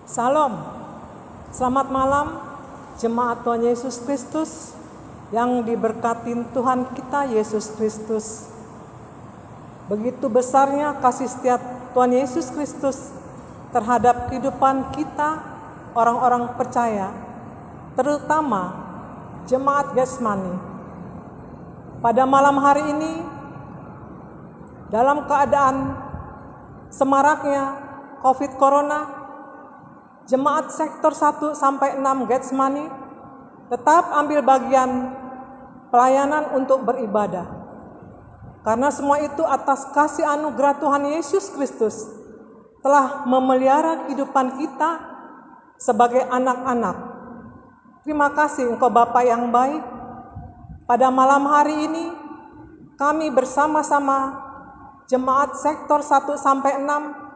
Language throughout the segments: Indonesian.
Salam, selamat malam jemaat Tuhan Yesus Kristus yang diberkatin Tuhan kita Yesus Kristus. Begitu besarnya kasih setia Tuhan Yesus Kristus terhadap kehidupan kita orang-orang percaya, terutama jemaat Getsemani. Pada malam hari ini, dalam keadaan semaraknya COVID Corona, jemaat sektor 1 sampai 6 Getsemani tetap ambil bagian pelayanan untuk beribadah. Karena semua itu atas kasih anugerah Tuhan Yesus Kristus telah memelihara kehidupan kita sebagai anak-anak. Terima kasih Engkau Bapa yang baik. Pada malam hari ini kami bersama-sama jemaat sektor 1 sampai 6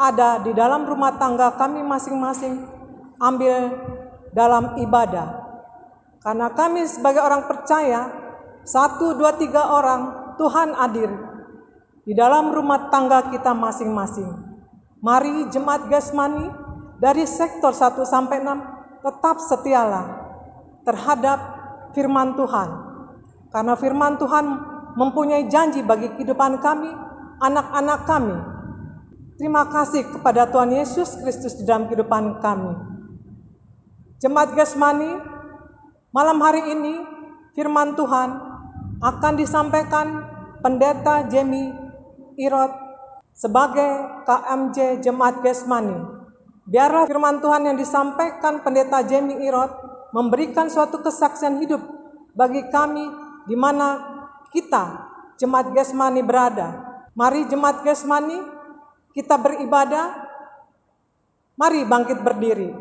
ada di dalam rumah tangga kami masing-masing ambil dalam ibadah. Karena kami sebagai orang percaya, 1, 2, 3 orang Tuhan hadir di dalam rumah tangga kita masing-masing. Mari jemaat Getsemani dari sektor 1 sampai 6 tetap setialah terhadap firman Tuhan. Karena firman Tuhan mempunyai janji bagi kehidupan kami, anak-anak kami. Terima kasih kepada Tuhan Yesus Kristus di dalam kehidupan kami. Jemaat Getsemani, malam hari ini firman Tuhan akan disampaikan Pendeta Jamie Irot sebagai KMJ Jemaat Getsemani. Biarlah firman Tuhan yang disampaikan Pendeta Jamie Irot memberikan suatu kesaksian hidup bagi kami di mana kita Jemaat Getsemani berada. Mari Jemaat Getsemani kita beribadah, mari bangkit berdiri.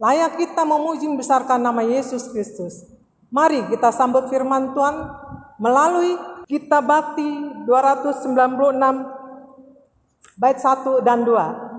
Layak kita memuji membesarkan nama Yesus Kristus. Mari kita sambut firman Tuhan melalui Kitab Bakti 296 bait 1 dan 2.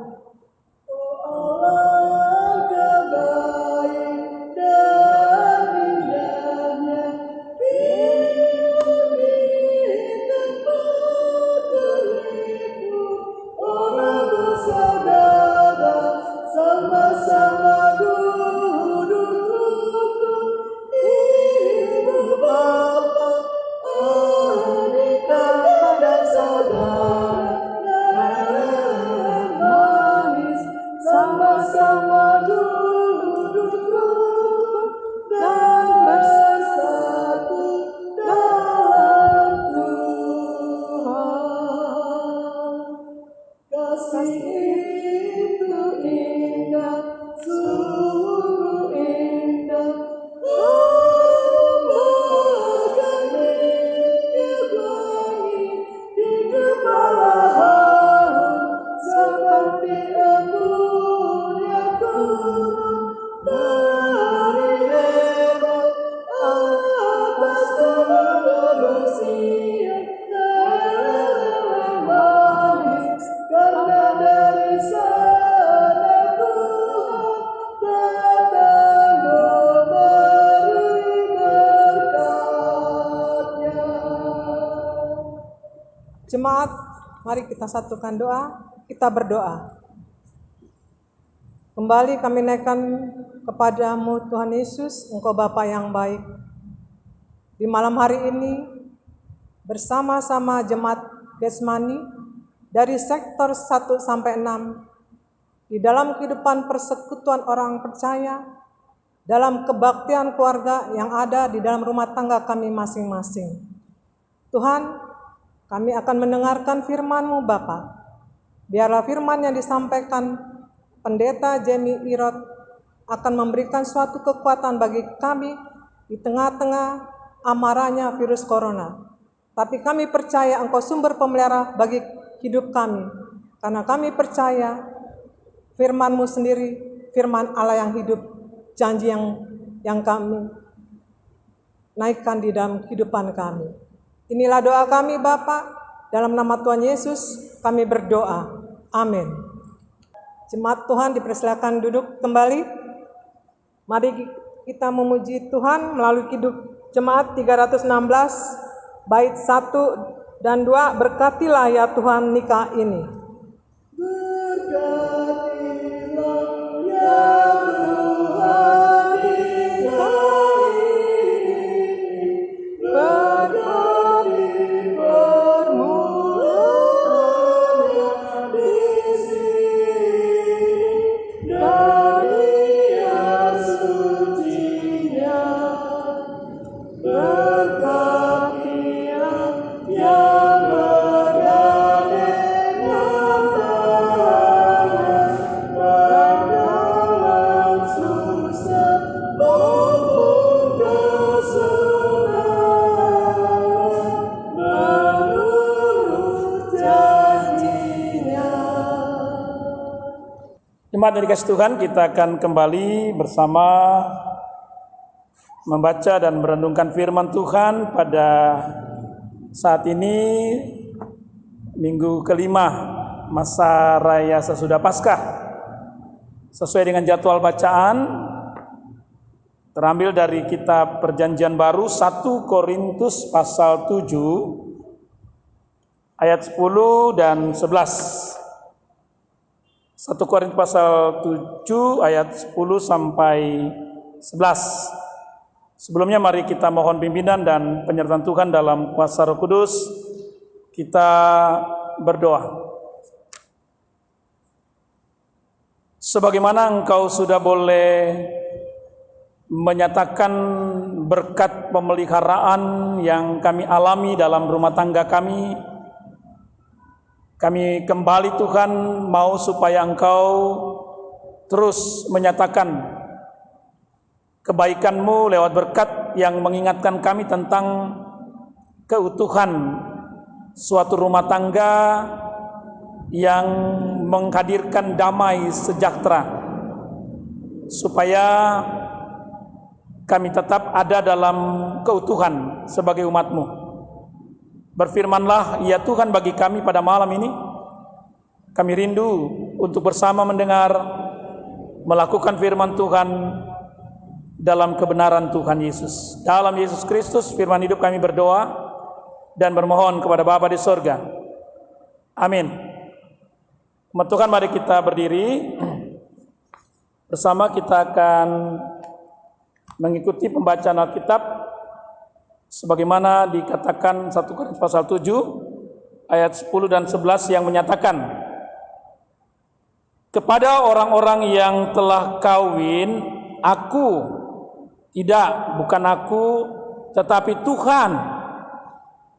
Jemaat, mari kita satukan doa, kita berdoa. Kembali kami naikkan kepadamu Tuhan Yesus, Engkau Bapa yang baik. Di malam hari ini, bersama-sama jemaat Getsemani dari sektor 1 sampai 6, di dalam kehidupan persekutuan orang percaya, dalam kebaktian keluarga yang ada di dalam rumah tangga kami masing-masing. Tuhan, kami akan mendengarkan firman-Mu Bapa. Biarlah firman yang disampaikan Pendeta Jamie Irot akan memberikan suatu kekuatan bagi kami di tengah-tengah amarahnya virus corona. Tapi kami percaya Engkau sumber pemelihara bagi hidup kami. Karena kami percaya firman-Mu sendiri, firman Allah yang hidup, janji yang kami naikkan di dalam kehidupan kami. Inilah doa kami Bapa, dalam nama Tuhan Yesus kami berdoa. Amin. Jemaat Tuhan dipersilakan duduk kembali. Mari kita memuji Tuhan melalui hidup jemaat 316 bait 1 dan 2. Berkatilah ya Tuhan nikah ini. Berkatilah berkatilah yang berada dengan tangan, baik dalam susah maupun kesenangan, menurut janjinya. Jemaat yang dikasihi Tuhan, kita akan kembali bersama membaca dan merenungkan firman Tuhan pada saat ini, minggu kelima masa raya sesudah Paskah. Sesuai dengan jadwal bacaan terambil dari kitab Perjanjian Baru 1 Korintus pasal 7 ayat 10 dan 11. 1 Korintus pasal 7 ayat 10 sampai 11. Sebelumnya mari kita mohon pimpinan dan penyertaan Tuhan dalam kuasa Roh Kudus. Kita berdoa. Sebagaimana Engkau sudah boleh menyatakan berkat pemeliharaan yang kami alami dalam rumah tangga kami kembali Tuhan mau supaya Engkau terus menyatakan kebaikan-Mu lewat berkat yang mengingatkan kami tentang keutuhan suatu rumah tangga yang menghadirkan damai sejahtera, supaya kami tetap ada dalam keutuhan sebagai umat-Mu. Berfirmanlah ya Tuhan bagi kami pada malam ini. Kami rindu untuk bersama mendengar, melakukan firman Tuhan dalam kebenaran Tuhan Yesus. Dalam Yesus Kristus firman hidup kami berdoa dan bermohon kepada Bapa di sorga. Amin. Umat Tuhan, mari kita berdiri. Bersama kita akan mengikuti pembacaan Alkitab sebagaimana dikatakan 1 Korintus pasal 7 ayat 10 dan 11 yang menyatakan, kepada orang-orang yang telah kawin, bukan aku, tetapi Tuhan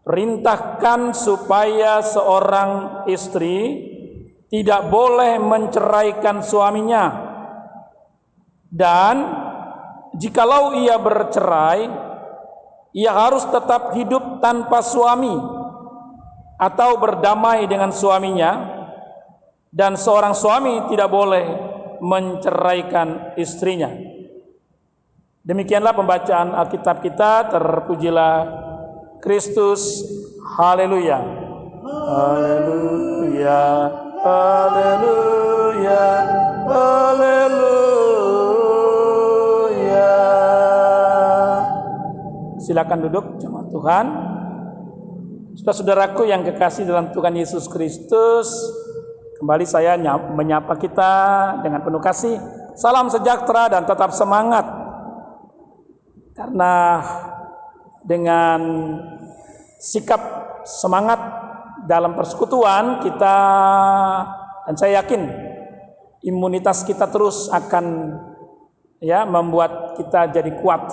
perintahkan supaya seorang istri tidak boleh menceraikan suaminya, dan jikalau ia bercerai, ia harus tetap hidup tanpa suami atau berdamai dengan suaminya, dan seorang suami tidak boleh menceraikan istrinya. Demikianlah pembacaan Alkitab kita. Terpujilah Kristus. Haleluya. Haleluya. Haleluya. Haleluya. Silakan duduk jemaat Tuhan. Saudara-saudaraku yang kekasih dalam Tuhan Yesus Kristus, kembali saya menyapa kita dengan penuh kasih. Salam sejahtera dan tetap semangat. Karena dengan sikap semangat dalam persekutuan kita, dan saya yakin imunitas kita terus akan membuat kita jadi kuat,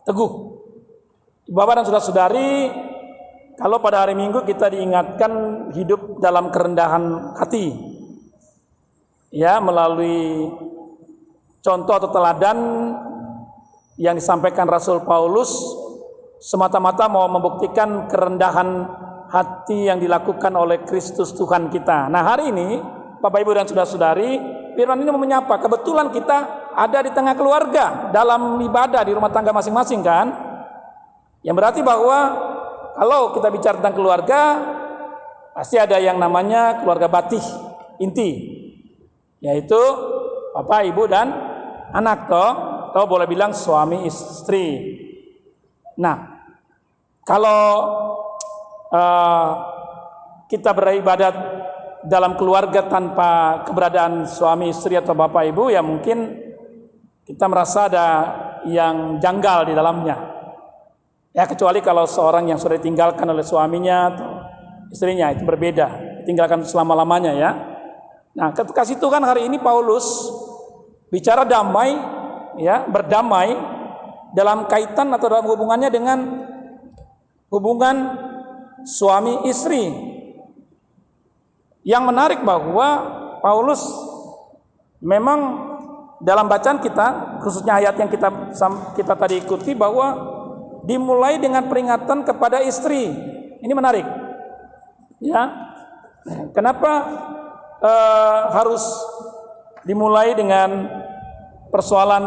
teguh. Bapak dan saudara-saudari, kalau pada hari Minggu kita diingatkan hidup dalam kerendahan hati, melalui contoh atau teladan yang disampaikan Rasul Paulus, semata-mata mau membuktikan kerendahan hati yang dilakukan oleh Kristus Tuhan kita. Nah, hari ini Bapak Ibu dan saudara-saudari, firman ini mau menyapa. Kebetulan kita ada di tengah keluarga dalam ibadah di rumah tangga masing-masing, kan? Yang berarti bahwa kalau kita bicara tentang keluarga, pasti ada yang namanya keluarga batih, inti, yaitu bapak, ibu, dan anak, atau boleh bilang suami istri. Nah, kalau kita beribadat dalam keluarga tanpa keberadaan suami istri atau bapak ibu, ya mungkin kita merasa ada yang janggal di dalamnya. Ya, kecuali kalau seorang yang sudah ditinggalkan oleh suaminya atau istrinya, itu berbeda, ditinggalkan selama-lamanya, ya. Nah, kasih Tuhan hari ini Paulus bicara damai, berdamai dalam kaitan atau dalam hubungannya dengan hubungan suami istri. Yang menarik bahwa Paulus memang dalam bacaan kita, khususnya ayat yang kita tadi ikuti, bahwa dimulai dengan peringatan kepada istri. Ini menarik, ya. Kenapa harus dimulai dengan persoalan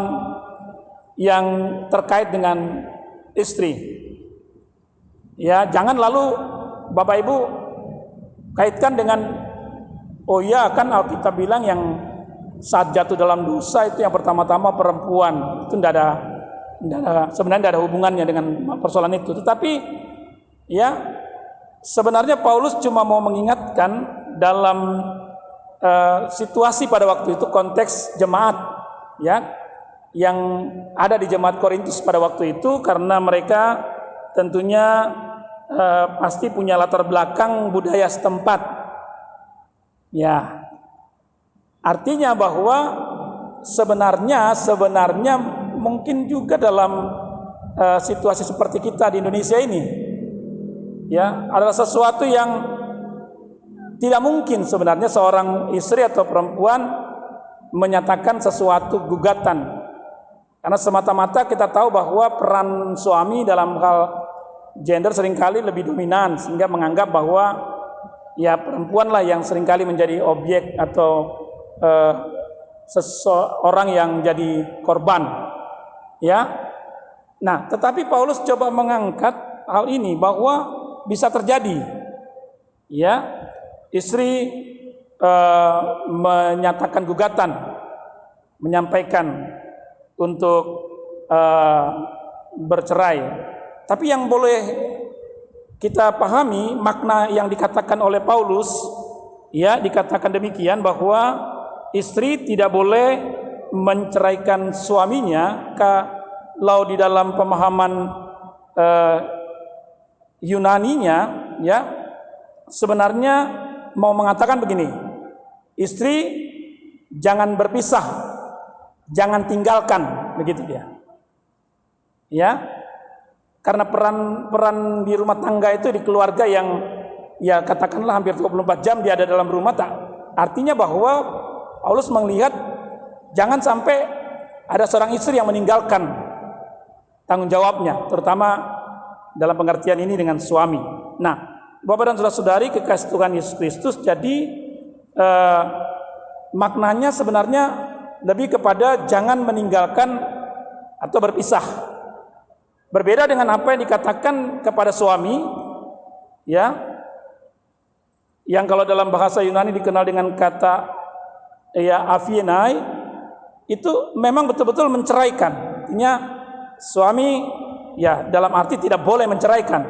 yang terkait dengan istri? Ya, jangan lalu Bapak Ibu kaitkan dengan, oh iya kan Alkitab bilang yang saat jatuh dalam dosa itu yang pertama-tama perempuan. Itu sebenarnya tidak ada hubungannya dengan persoalan itu. Tetapi ya, sebenarnya Paulus cuma mau mengingatkan dalam situasi pada waktu itu, konteks jemaat ya yang ada di jemaat Korintus pada waktu itu, karena mereka tentunya pasti punya latar belakang budaya setempat. Ya, artinya bahwa sebenarnya mungkin juga dalam situasi seperti kita di Indonesia ini, ya, adalah sesuatu yang tidak mungkin sebenarnya seorang istri atau perempuan menyatakan sesuatu gugatan, karena semata-mata kita tahu bahwa peran suami dalam hal gender seringkali lebih dominan, sehingga menganggap bahwa ya perempuanlah yang seringkali menjadi objek atau seseorang yang jadi korban, ya. Nah, tetapi Paulus coba mengangkat hal ini bahwa bisa terjadi, ya, istri menyatakan gugatan, menyampaikan untuk bercerai. Tapi yang boleh kita pahami makna yang dikatakan oleh Paulus, ya, dikatakan demikian bahwa istri tidak boleh menceraikan suaminya kalau di dalam pemahaman Yunaninya, ya, sebenarnya mau mengatakan begini: istri jangan berpisah, jangan tinggalkan, begitu dia. Ya. Karena peran di rumah tangga itu, di keluarga yang ya katakanlah hampir 24 jam dia ada dalam rumah, artinya bahwa Paulus melihat jangan sampai ada seorang istri yang meninggalkan tanggung jawabnya, terutama dalam pengertian ini dengan suami. Nah, Bapak dan saudara-saudari kekasih Tuhan Yesus Kristus, jadi maknanya sebenarnya lebih kepada jangan meninggalkan atau berpisah. Berbeda dengan apa yang dikatakan kepada suami, ya, yang kalau dalam bahasa Yunani dikenal dengan kata ya afienai, itu memang betul-betul menceraikan. Artinya suami ya dalam arti tidak boleh menceraikan.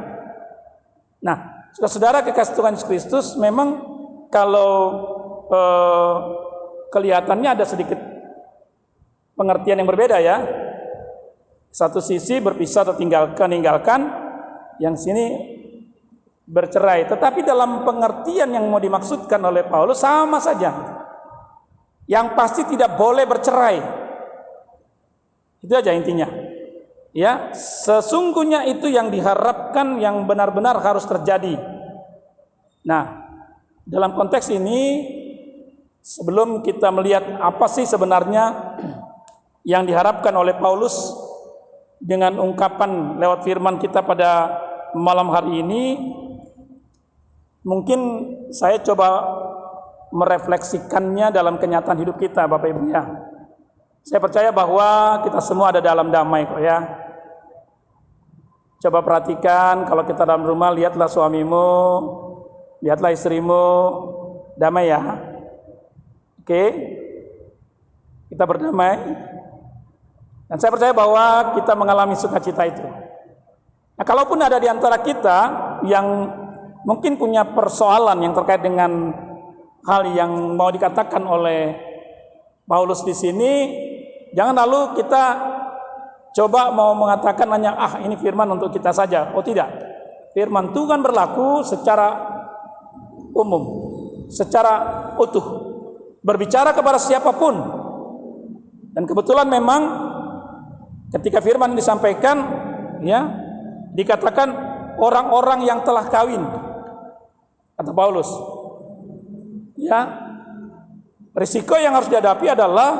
Nah, saudara kekasih Tuhan Yesus Kristus, memang kalau kelihatannya ada sedikit pengertian yang berbeda, ya. Satu sisi berpisah atau meninggalkan, yang sini bercerai. Tetapi dalam pengertian yang mau dimaksudkan oleh Paulus sama saja. Yang pasti tidak boleh bercerai. Itu aja intinya. Ya, sesungguhnya itu yang diharapkan, yang benar-benar harus terjadi. Nah, dalam konteks ini, sebelum kita melihat apa sih sebenarnya yang diharapkan oleh Paulus dengan ungkapan lewat firman kita pada malam hari ini, mungkin saya coba merefleksikannya dalam kenyataan hidup kita, Bapak Ibu, ya. Saya percaya bahwa kita semua ada dalam damai kok, ya. Coba perhatikan, kalau kita dalam rumah, lihatlah suamimu, lihatlah istrimu, damai, ya. Oke, kita berdamai. Dan saya percaya bahwa kita mengalami sukacita itu. Nah, kalaupun ada di antara kita yang mungkin punya persoalan yang terkait dengan hal yang mau dikatakan oleh Paulus di sini, jangan lalu kita coba mau mengatakan hanya ini firman untuk kita saja. Oh tidak, firman Tuhan berlaku secara umum, secara utuh, berbicara kepada siapapun. Dan kebetulan memang Ketika firman disampaikan, ya, dikatakan orang-orang yang telah kawin, kata Paulus. Ya, risiko yang harus dihadapi adalah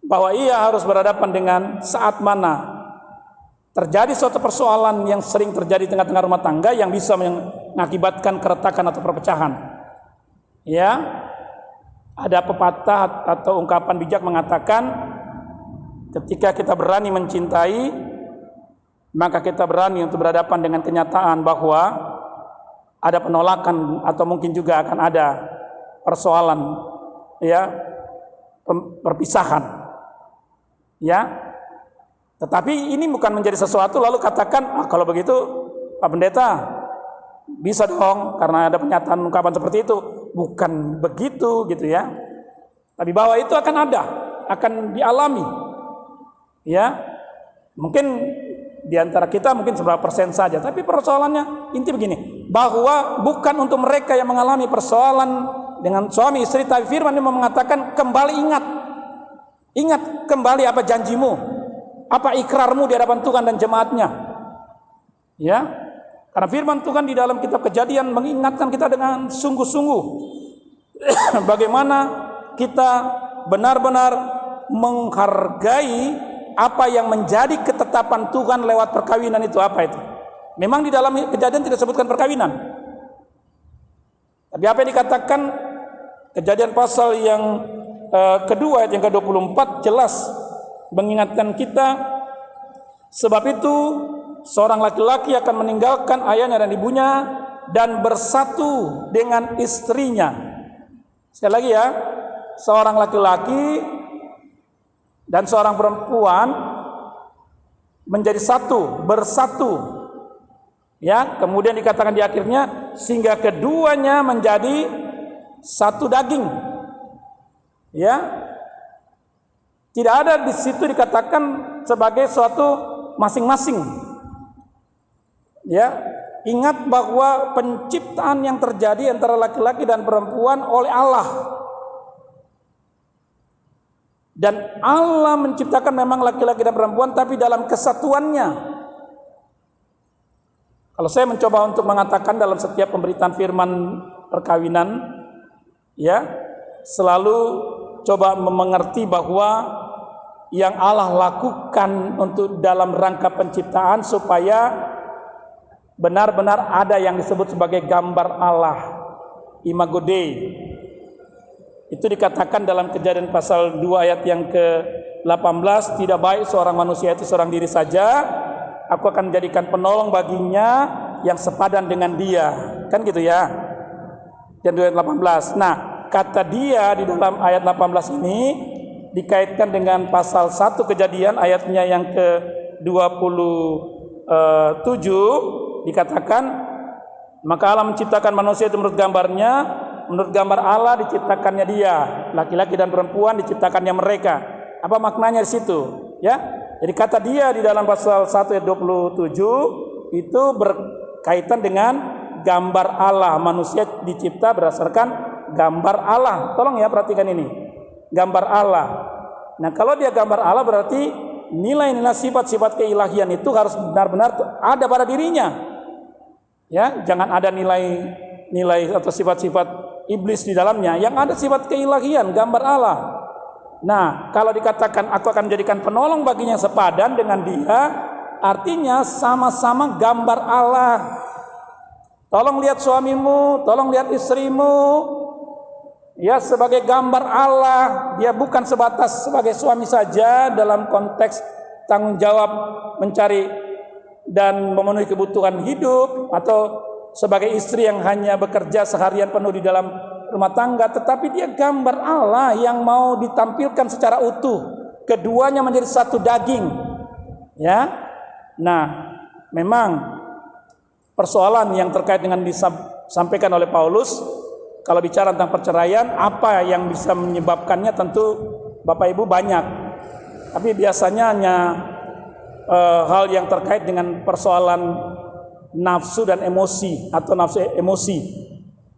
bahwa ia harus berhadapan dengan saat mana terjadi suatu persoalan yang sering terjadi di tengah-tengah rumah tangga yang bisa mengakibatkan keretakan atau perpecahan. Ya, ada pepatah atau ungkapan bijak mengatakan, ketika kita berani mencintai, maka kita berani untuk berhadapan dengan kenyataan bahwa ada penolakan atau mungkin juga akan ada persoalan, ya, perpisahan, ya. Tetapi ini bukan menjadi sesuatu lalu katakan, kalau begitu Pak Pendeta bisa dong karena ada pernyataan ungkapan seperti itu. Bukan begitu gitu ya. Tapi bahwa itu akan ada, akan dialami. Ya, mungkin di antara kita mungkin seberapa persen saja, tapi persoalannya inti begini, bahwa bukan untuk mereka yang mengalami persoalan dengan suami istri, tapi firman ini mengatakan kembali ingat kembali apa janjimu, apa ikrarmu di hadapan Tuhan dan jemaatnya. Ya, karena firman Tuhan di dalam kitab Kejadian mengingatkan kita dengan sungguh-sungguh bagaimana kita benar-benar menghargai apa yang menjadi ketetapan Tuhan lewat perkawinan itu. Apa itu? Memang di dalam Kejadian tidak disebutkan perkawinan, tapi apa yang dikatakan Kejadian pasal yang kedua ayat yang ke-24 jelas mengingatkan kita, sebab itu seorang laki-laki akan meninggalkan ayahnya dan ibunya dan bersatu dengan istrinya. Sekali lagi ya, seorang laki-laki dan seorang perempuan menjadi satu, bersatu. Ya, kemudian dikatakan di akhirnya sehingga keduanya menjadi satu daging. Ya. Tidak ada di situ dikatakan sebagai suatu masing-masing. Ya, ingat bahwa penciptaan yang terjadi antara laki-laki dan perempuan oleh Allah. Dan Allah menciptakan memang laki-laki dan perempuan, tapi dalam kesatuannya. Kalau saya mencoba untuk mengatakan dalam setiap pemberitaan firman perkawinan, ya, selalu coba mengerti bahwa yang Allah lakukan untuk dalam rangka penciptaan supaya benar-benar ada yang disebut sebagai gambar Allah, imago Dei. Itu dikatakan dalam Kejadian pasal 2 ayat yang ke-18, tidak baik seorang manusia itu seorang diri saja, aku akan menjadikan penolong baginya yang sepadan dengan dia. Kan gitu ya. Yang 2 ayat 18. Nah, kata dia di dalam ayat 18 ini dikaitkan dengan pasal 1 Kejadian ayatnya yang ke-27, dikatakan maka Allah menciptakan manusia itu menurut gambarnya, menurut gambar Allah diciptakannya dia, laki-laki dan perempuan diciptakannya mereka. Apa maknanya di situ? Ya, jadi kata dia di dalam pasal 1 ayat 27 itu berkaitan dengan gambar Allah, manusia dicipta berdasarkan gambar Allah. Tolong ya perhatikan ini, gambar Allah. Nah, kalau dia gambar Allah berarti nilai-nilai sifat-sifat keilahian itu harus benar-benar ada pada dirinya. Ya, jangan ada nilai atau sifat-sifat iblis di dalamnya. Yang ada sifat keilahian, gambar Allah. Nah, kalau dikatakan aku akan menjadikan penolong baginya yang sepadan dengan dia, artinya sama-sama gambar Allah. Tolong lihat suamimu, tolong lihat istrimu, ya, sebagai gambar Allah. Dia bukan sebatas sebagai suami saja dalam konteks tanggung jawab mencari dan memenuhi kebutuhan hidup, atau sebagai istri yang hanya bekerja seharian penuh di dalam rumah tangga, tetapi dia gambar Allah yang mau ditampilkan secara utuh. Keduanya menjadi satu daging. Ya. Nah, memang persoalan yang terkait dengan disampaikan oleh Paulus, kalau bicara tentang perceraian, apa yang bisa menyebabkannya tentu Bapak Ibu banyak. Tapi biasanya hanya hal yang terkait dengan persoalan nafsu dan emosi atau nafsu emosi.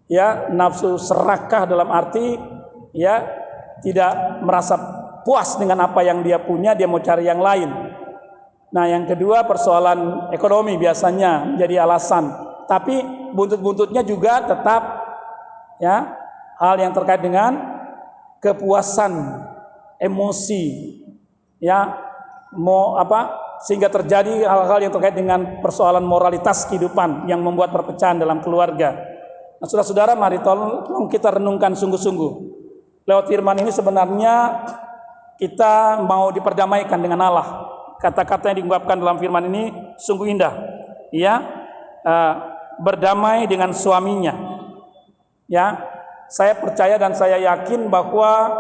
Ya, nafsu serakah dalam arti ya tidak merasa puas dengan apa yang dia punya, dia mau cari yang lain. Nah, yang kedua persoalan ekonomi biasanya menjadi alasan, tapi buntut-buntutnya juga tetap ya hal yang terkait dengan kepuasan emosi, ya mau apa sehingga terjadi hal-hal yang terkait dengan persoalan moralitas kehidupan yang membuat perpecahan dalam keluarga. Nah, saudara-saudara, mari tolong kita renungkan sungguh-sungguh. Lewat firman ini sebenarnya kita mau diperdamaikan dengan Allah. Kata-kata yang diungkapkan dalam firman ini sungguh indah. Ya, berdamai dengan suaminya. Ya, saya percaya dan saya yakin bahwa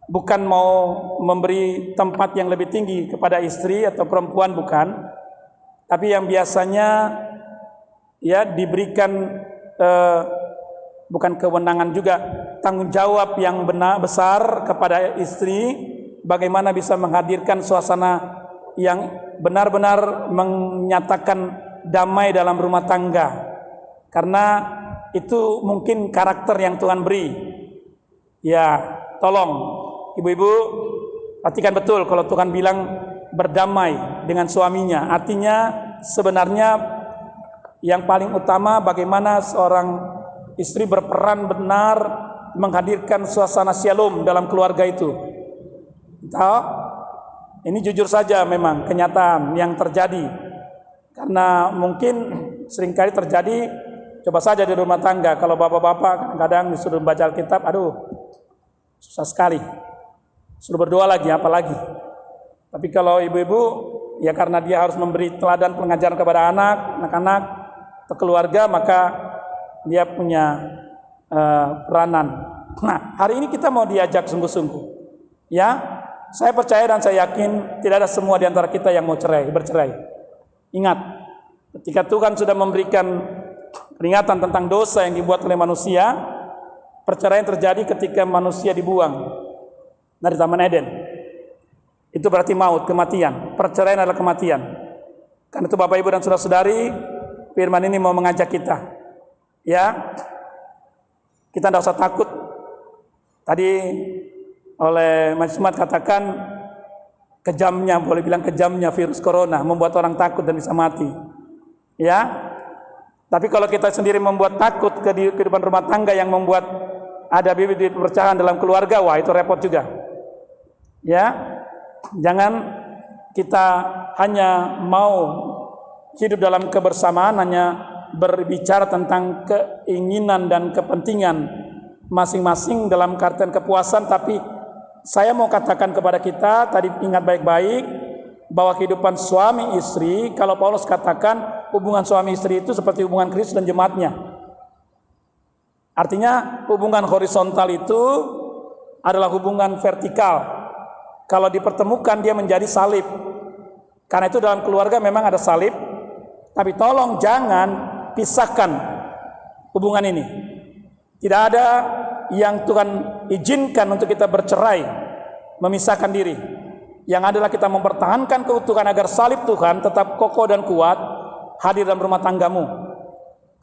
bukan mau memberi tempat yang lebih tinggi kepada istri atau perempuan, bukan. Tapi yang biasanya ya diberikan bukan kewenangan juga, tanggung jawab yang besar kepada istri, bagaimana bisa menghadirkan suasana yang benar-benar menyatakan damai dalam rumah tangga. Karena itu mungkin karakter yang Tuhan beri. Ya, tolong ibu-ibu perhatikan betul kalau Tuhan bilang berdamai dengan suaminya. Artinya sebenarnya yang paling utama bagaimana seorang istri berperan benar menghadirkan suasana shalom dalam keluarga itu. Ini jujur saja memang kenyataan yang terjadi. Karena mungkin seringkali terjadi, coba saja di rumah tangga, kalau bapak-bapak kadang-kadang disuruh membaca Alkitab, aduh susah sekali. Suruh berdoa lagi, apalagi. Tapi kalau ibu-ibu, ya karena dia harus memberi teladan pengajaran kepada anak-anak, atau keluarga, maka dia punya peranan. Nah, hari ini kita mau diajak sungguh-sungguh. Ya, saya percaya dan saya yakin tidak ada semua di antara kita yang mau bercerai. Ingat, ketika Tuhan sudah memberikan peringatan tentang dosa yang dibuat oleh manusia, perceraian terjadi ketika manusia dibuang dari Taman Eden. Itu berarti maut, kematian. Perceraian adalah kematian. Karena itu Bapak Ibu dan saudara-saudari, firman ini mau mengajak kita. Ya, kita tidak usah takut. Tadi oleh Mas Jumat katakan kejamnya, boleh bilang kejamnya virus corona membuat orang takut dan bisa mati. Ya, tapi kalau kita sendiri membuat takut ke kehidupan rumah tangga yang membuat ada bibit-bibit perpecahan dalam keluarga, wah itu repot juga. Ya, jangan kita hanya mau hidup dalam kebersamaan, hanya berbicara tentang keinginan dan kepentingan masing-masing dalam artian kepuasan, tapi saya mau katakan kepada kita, tadi ingat baik-baik bahwa kehidupan suami istri, kalau Paulus katakan hubungan suami istri itu seperti hubungan Kristus dan jemaatnya. Artinya hubungan horizontal itu adalah hubungan vertikal. Kalau dipertemukan dia menjadi salib. Karena itu dalam keluarga memang ada salib, tapi tolong jangan pisahkan hubungan ini. Tidak ada yang Tuhan izinkan untuk kita bercerai, memisahkan diri. Yang adalah kita mempertahankan keutuhan agar salib Tuhan tetap kokoh dan kuat hadir dalam rumah tanggamu.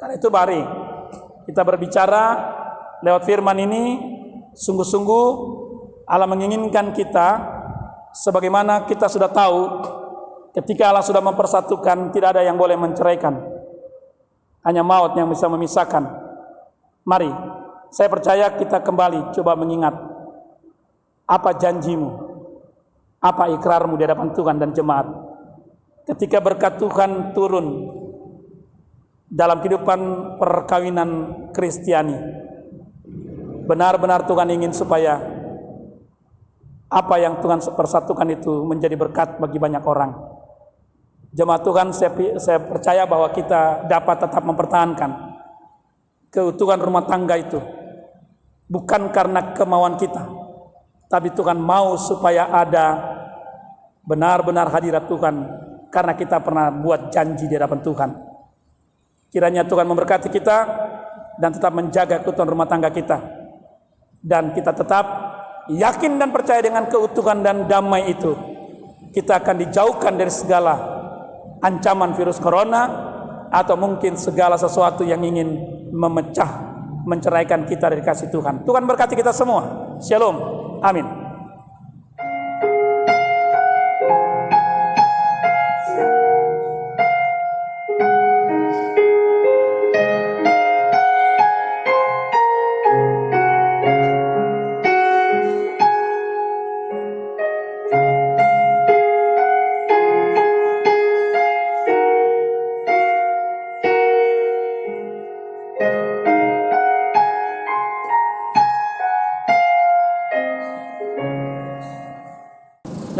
Karena itu mari kita berbicara lewat firman ini, sungguh-sungguh Allah menginginkan kita, sebagaimana kita sudah tahu, ketika Allah sudah mempersatukan, tidak ada yang boleh menceraikan. Hanya maut yang bisa memisahkan. Mari, saya percaya kita kembali coba mengingat apa janjimu, apa ikrarmu di hadapan Tuhan dan jemaat. Ketika berkat Tuhan turun dalam kehidupan perkawinan Kristiani, benar-benar Tuhan ingin supaya apa yang Tuhan persatukan itu menjadi berkat bagi banyak orang. Jemaat Tuhan, saya percaya bahwa kita dapat tetap mempertahankan keutuhan rumah tangga itu, bukan karena kemauan kita, tapi Tuhan mau supaya ada benar-benar hadirat Tuhan, karena kita pernah buat janji di hadapan Tuhan. Kiranya Tuhan memberkati kita dan tetap menjaga keutuhan rumah tangga kita, dan kita tetap yakin dan percaya dengan keutuhan dan damai itu, kita akan dijauhkan dari segala ancaman virus corona atau mungkin segala sesuatu yang ingin menceraikan kita dari kasih Tuhan. Tuhan berkati kita semua. Shalom. Amin.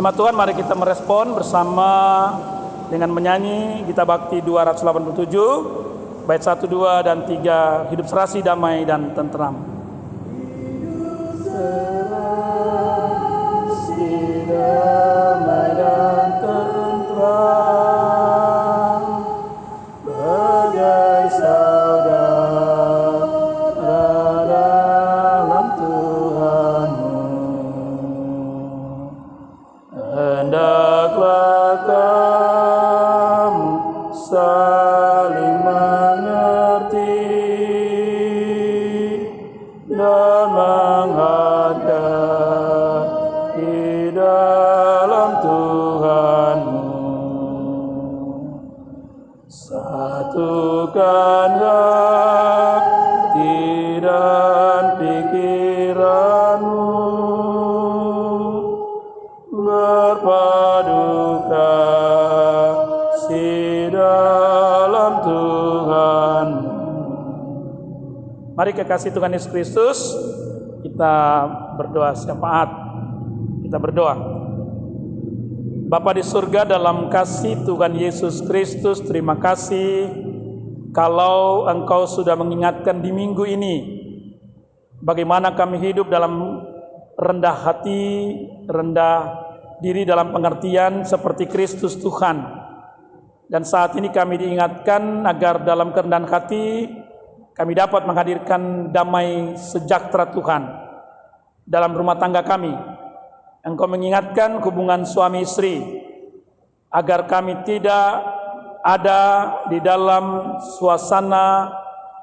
Jemaat Tuhan, mari kita merespon bersama dengan menyanyi Gita Bakti 287 bait 1, 2 dan 3, hidup serasi, damai dan tentram. Serasi, damai dan tentram, bagai saudara dalam Tuhanmu. Hendaklah kamu saling mengerti dan menghargai dalam Tuhanmu. Satukan hati dan pikiranmu, berpadu kasih dalam Tuhan. Mari kekasih Tuhan Yesus Kristus, kita berdoa syafaat. Kita berdoa. Bapa di surga, dalam kasih Tuhan Yesus Kristus, terima kasih kalau Engkau sudah mengingatkan di minggu ini bagaimana kami hidup dalam rendah hati, rendah diri dalam pengertian seperti Kristus Tuhan. Dan saat ini kami diingatkan agar dalam kerendahan hati kami dapat menghadirkan damai sejahtera Tuhan dalam rumah tangga kami. Engkau mengingatkan hubungan suami istri agar kami tidak ada di dalam suasana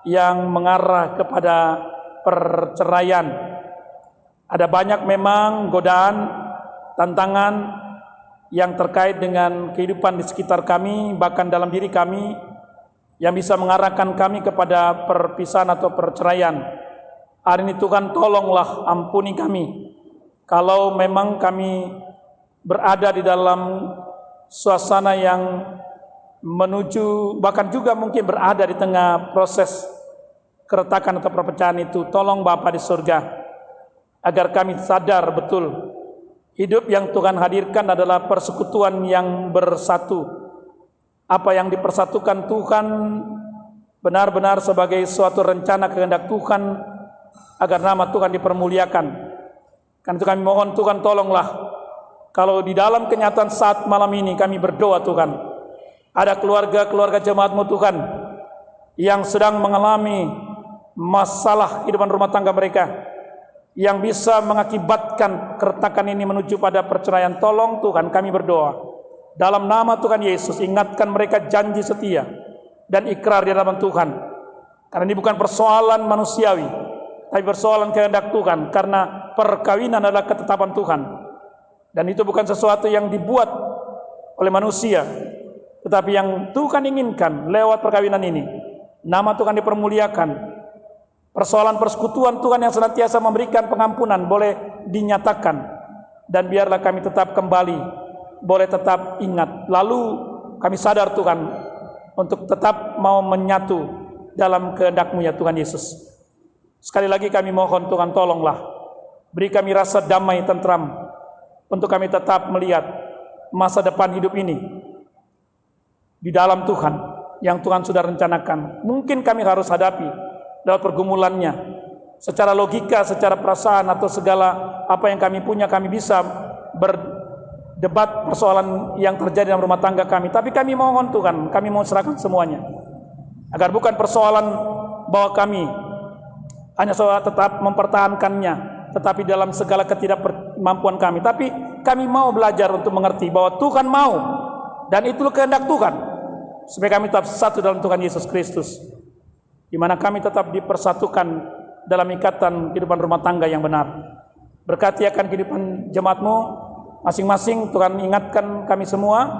yang mengarah kepada perceraian. Ada banyak memang godaan, tantangan yang terkait dengan kehidupan di sekitar kami, bahkan dalam diri kami, yang bisa mengarahkan kami kepada perpisahan atau perceraian. Hari ini Tuhan, tolonglah ampuni kami kalau memang kami berada di dalam suasana yang menuju, bahkan juga mungkin berada di tengah proses keretakan atau perpecahan itu. Tolong Bapa di surga, agar kami sadar betul hidup yang Tuhan hadirkan adalah persekutuan yang bersatu. Apa yang dipersatukan Tuhan benar-benar sebagai suatu rencana kehendak Tuhan agar nama Tuhan dipermuliakan. Karena itu kami mohon Tuhan, tolonglah kalau di dalam kenyataan saat malam ini kami berdoa Tuhan, ada keluarga-keluarga jemaat-Mu Tuhan yang sedang mengalami masalah kehidupan rumah tangga mereka, yang bisa mengakibatkan keretakan ini menuju pada perceraian. Tolong Tuhan, kami berdoa dalam nama Tuhan Yesus, ingatkan mereka janji setia dan ikrar di hadapan Tuhan. Karena ini bukan persoalan manusiawi, tapi persoalan kehendak Tuhan, karena perkawinan adalah ketetapan Tuhan. Dan itu bukan sesuatu yang dibuat oleh manusia, tetapi yang Tuhan inginkan lewat perkawinan ini. Nama Tuhan dipermuliakan. Persoalan persekutuan Tuhan yang senantiasa memberikan pengampunan boleh dinyatakan. Dan biarlah kami tetap kembali, boleh tetap ingat. Lalu kami sadar Tuhan untuk tetap mau menyatu dalam kehendak-Mu ya Tuhan Yesus. Sekali lagi kami mohon Tuhan, tolonglah beri kami rasa damai tentram untuk kami tetap melihat masa depan hidup ini di dalam Tuhan yang Tuhan sudah rencanakan. Mungkin kami harus hadapi dalam pergumulannya secara logika, secara perasaan, atau segala apa yang kami punya, kami bisa berdebat persoalan yang terjadi dalam rumah tangga kami. Tapi kami mohon Tuhan, kami mau serahkan semuanya, agar bukan persoalan bahwa kami hanya soal tetap mempertahankannya, tetapi dalam segala ketidakmampuan kami. Tapi kami mau belajar untuk mengerti bahwa Tuhan mau, dan itu kehendak Tuhan, supaya kami tetap satu dalam Tuhan Yesus Kristus, di mana kami tetap dipersatukan dalam ikatan kehidupan rumah tangga yang benar. Berkati akan kehidupan jemaat-Mu masing-masing. Tuhan, ingatkan kami semua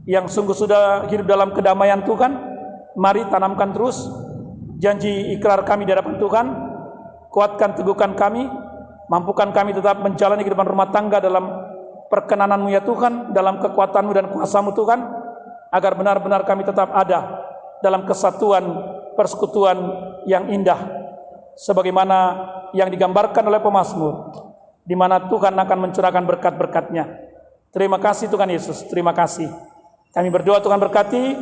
yang sungguh sudah hidup dalam kedamaian Tuhan. Mari tanamkan terus janji ikrar kami di hadapan Tuhan. Kuatkan, teguhkan kami, mampukan kami tetap menjalani kehidupan rumah tangga dalam perkenanan-Mu ya Tuhan, dalam kekuatan-Mu dan kuasa-Mu Tuhan, agar benar-benar kami tetap ada dalam kesatuan persekutuan yang indah, sebagaimana yang digambarkan oleh pemazmur, di mana Tuhan akan mencurahkan berkat-berkat-Nya. Terima kasih Tuhan Yesus, terima kasih. Kami berdoa Tuhan berkati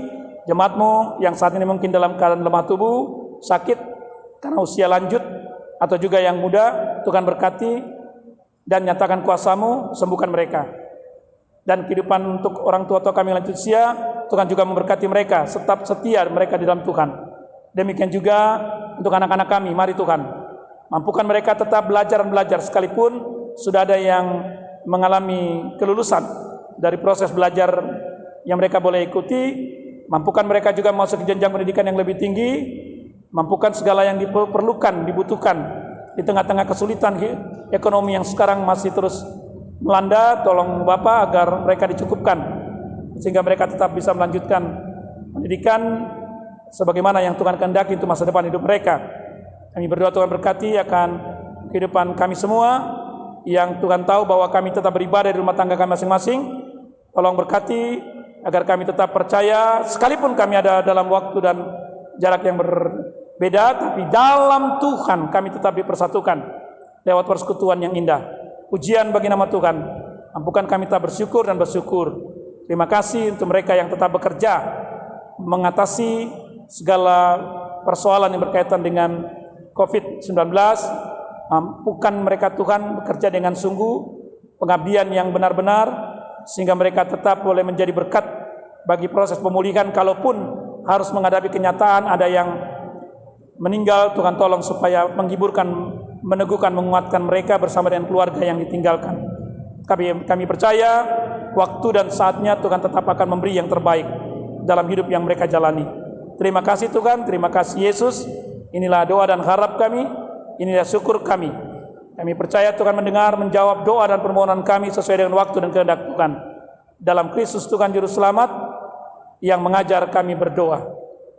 jemaat-Mu yang saat ini mungkin dalam keadaan lemah tubuh, sakit karena usia lanjut, atau juga yang muda. Tuhan berkati dan nyatakan kuasa-Mu, sembuhkan mereka. Dan kehidupan untuk orang tua kami lanjut usia, Tuhan juga memberkati mereka, tetap setia mereka di dalam Tuhan. Demikian juga untuk anak-anak kami, mari Tuhan, mampukan mereka tetap belajar dan belajar, sekalipun sudah ada yang mengalami kelulusan dari proses belajar yang mereka boleh ikuti. Mampukan mereka juga masuk ke jenjang pendidikan yang lebih tinggi, mampukan segala yang diperlukan, dibutuhkan di tengah-tengah kesulitan ekonomi yang sekarang masih terus melanda. Tolong Bapa agar mereka dicukupkan, sehingga mereka tetap bisa melanjutkan pendidikan sebagaimana yang Tuhan kehendaki untuk masa depan hidup mereka. Kami berdoa Tuhan berkati akan kehidupan kami semua, yang Tuhan tahu bahwa kami tetap beribadah di rumah tangga kami masing-masing. Tolong berkati agar kami tetap percaya, sekalipun kami ada dalam waktu dan jarak yang berbeda, tapi dalam Tuhan kami tetap dipersatukan lewat persekutuan yang indah. Pujian bagi nama Tuhan. Mampukan kami tetap bersyukur dan bersyukur. Terima kasih untuk mereka yang tetap bekerja mengatasi segala persoalan yang berkaitan dengan COVID-19. Mampukan mereka Tuhan bekerja dengan sungguh, pengabdian yang benar-benar, sehingga mereka tetap boleh menjadi berkat bagi proses pemulihan. Kalaupun harus menghadapi kenyataan ada yang meninggal, Tuhan tolong supaya menghiburkan, meneguhkan, menguatkan mereka bersama dengan keluarga yang ditinggalkan. Kami percaya waktu dan saatnya Tuhan tetap akan memberi yang terbaik dalam hidup yang mereka jalani. Terima kasih Tuhan, terima kasih Yesus. Inilah doa dan harap kami, inilah syukur kami. Kami percaya Tuhan mendengar, menjawab doa dan permohonan kami sesuai dengan waktu dan kehendak Tuhan. Dalam Kristus Tuhan Juru Selamat yang mengajar kami berdoa.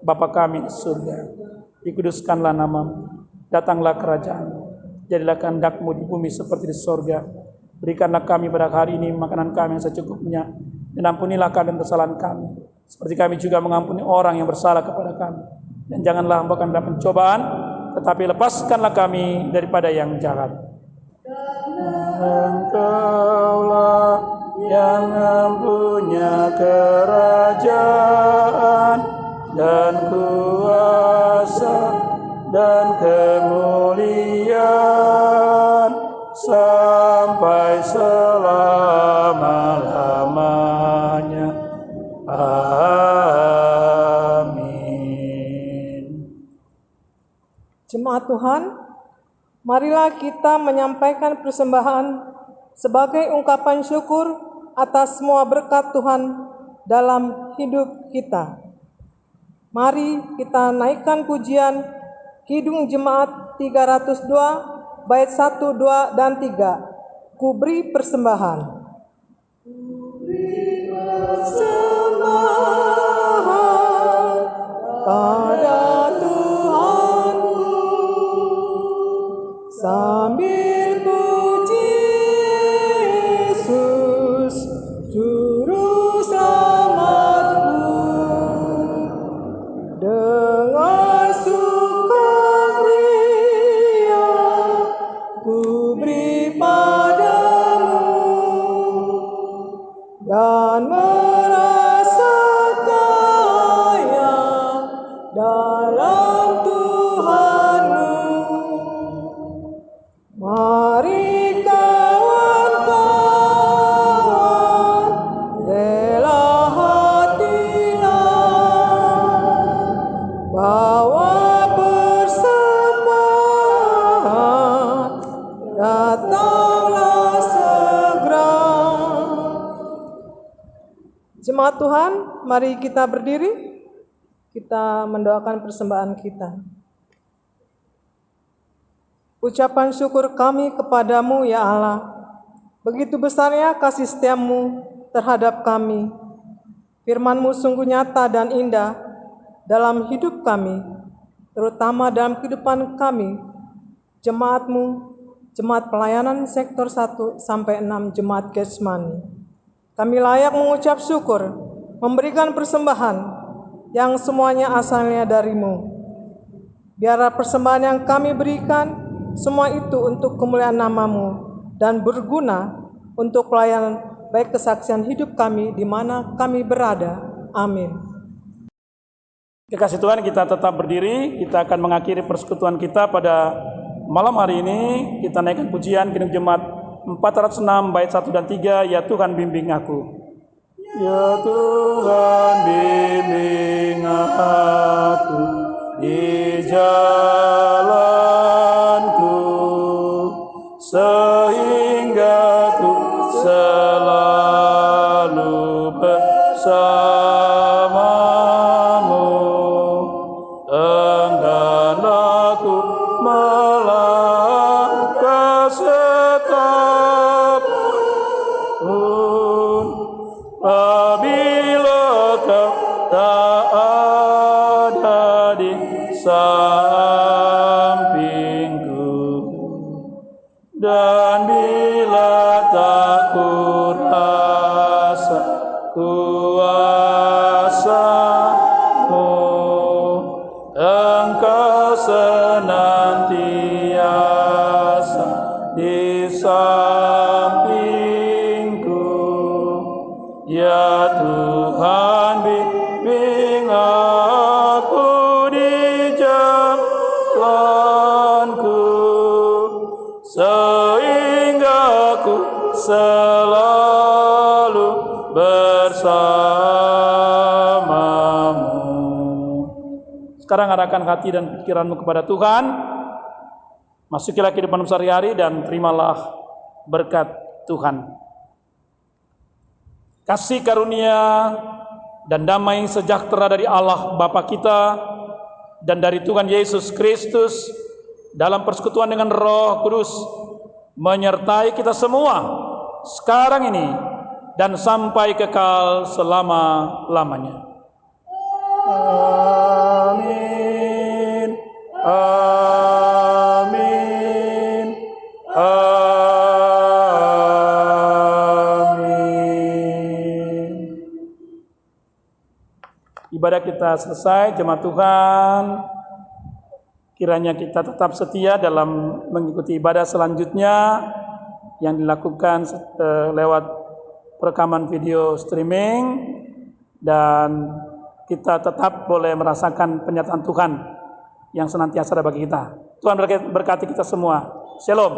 Bapa kami di surga, dikuduskanlah nama-Mu, datanglah kerajaan-Mu, jadilah kehendak-Mu di bumi seperti di surga. Berikanlah kami pada hari ini makanan kami yang secukupnya, dan ampunilah kami kesalahan kami, seperti kami juga mengampuni orang yang bersalah kepada kami. Dan janganlah hamba kami dalam pencobaan, tetapi lepaskanlah kami daripada yang jahat. Engkaulah yang mempunyai kerajaan dan kuasa dan kemuliaan sampai selama-lamanya. Amin. Jemaat Tuhan, marilah kita menyampaikan persembahan sebagai ungkapan syukur atas semua berkat Tuhan dalam hidup kita. Mari kita naikkan pujian Kidung Jemaat 302 bait 1, 2, dan 3. Ku beri persembahan. Persembahan pada Tuhanku sambil puji Yesus Juru Selamatku. Dengan sukaria ku beri padamu dan merasa kaya dalam Tuhanmu. Mari kawan-kawan, rela hatilah, bawa persembahan, datanglah segera. Jemaat Tuhan, mari kita berdiri, kita mendoakan persembahan kita. Ucapan syukur kami kepadamu ya Allah, begitu besarnya kasih setiamu terhadap kami. Firman-Mu sungguh nyata dan indah dalam hidup kami, terutama dalam kehidupan kami, jemaat-Mu, jemaat pelayanan sektor 1 sampai 6, jemaat Getsemani. Kami layak mengucap syukur, memberikan persembahan yang semuanya asalnya dari-Mu. Biarlah persembahan yang kami berikan, semua itu untuk kemuliaan nama-Mu dan berguna untuk pelayanan baik kesaksian hidup kami di mana kami berada. Amin. Kekasih Tuhan, kita tetap berdiri. Kita akan mengakhiri persekutuan kita pada malam hari ini. Kita naikkan pujian Kidung Jemaat 406 bait 1 dan 3, Ya Tuhan bimbing aku. Ya Tuhan bimbing aku di jalanku, sehingga ku selalu bersamamu. Enggan aku melangkah setapun, apabila kau tak ada di sampingku, dan bila tak kurasa kuasamu, Engkau senantiasa di sampingku. Ya Tuhan bimbing aku di jalanku, sehingga aku selalu bersamamu. Sekarang arahkan hati dan pikiranmu kepada Tuhan. Masukilah kehidupan sehari-hari dan terimalah berkat Tuhan. Kasih karunia dan damai sejahtera dari Allah Bapa kita dan dari Tuhan Yesus Kristus dalam persekutuan dengan Roh Kudus menyertai kita semua sekarang ini dan sampai kekal selama-lamanya. Amin. Amin. Amin. Ibadah kita selesai, jemaat Tuhan. Kiranya kita tetap setia dalam mengikuti ibadah selanjutnya yang dilakukan lewat rekaman video streaming, dan kita tetap boleh merasakan penyertaan Tuhan yang senantiasa ada bagi kita. Tuhan berkati kita semua. Shalom.